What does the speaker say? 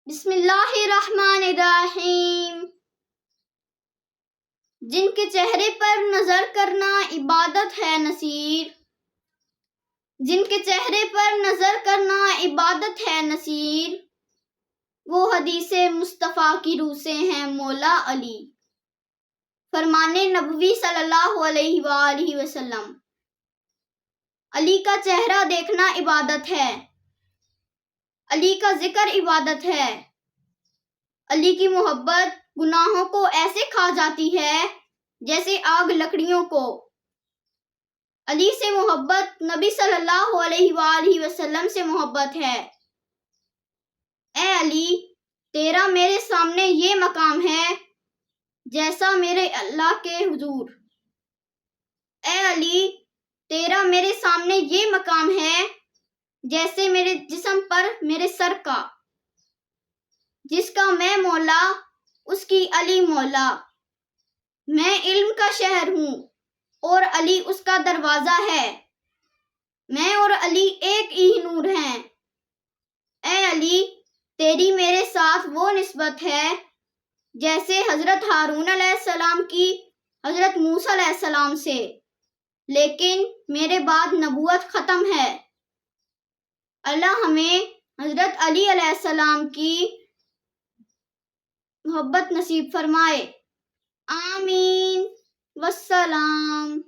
بسم اللہ الرحمن الرحیم۔ جن کے چہرے پر نظر کرنا عبادت ہے نصیر، جن کے چہرے پر نظر کرنا عبادت ہے نصیر، وہ حدیث مصطفیٰ کی روح سے ہیں مولا علی۔ فرمان نبوی صلی اللہ علیہ وآلہ وسلم۔ علی کا چہرہ دیکھنا عبادت ہے، علی کا ذکر عبادت ہے۔ علی کی محبت گناہوں کو ایسے کھا جاتی ہے جیسے آگ لکڑیوں کو۔ علی سے محبت نبی صلی اللہ علیہ وآلہ وسلم سے محبت ہے۔ اے علی، تیرا میرے سامنے یہ مقام ہے جیسا میرے اللہ کے حضور۔ اے علی، تیرا میرے سامنے یہ مقام ہے جیسے میرے جسم پر میرے سر کا۔ جس کا میں مولا اس کی علی مولا۔ میں علم کا شہر ہوں اور علی اس کا دروازہ ہے۔ میں اور علی ایک ہی نور ہیں۔ اے علی، تیری میرے ساتھ وہ نسبت ہے جیسے حضرت ہارون علیہ السلام کی حضرت موسیٰ علیہ السلام سے، لیکن میرے بعد نبوت ختم ہے۔ اللہ ہمیں حضرت علی علیہ السلام کی محبت نصیب فرمائے۔ آمین۔ والسلام۔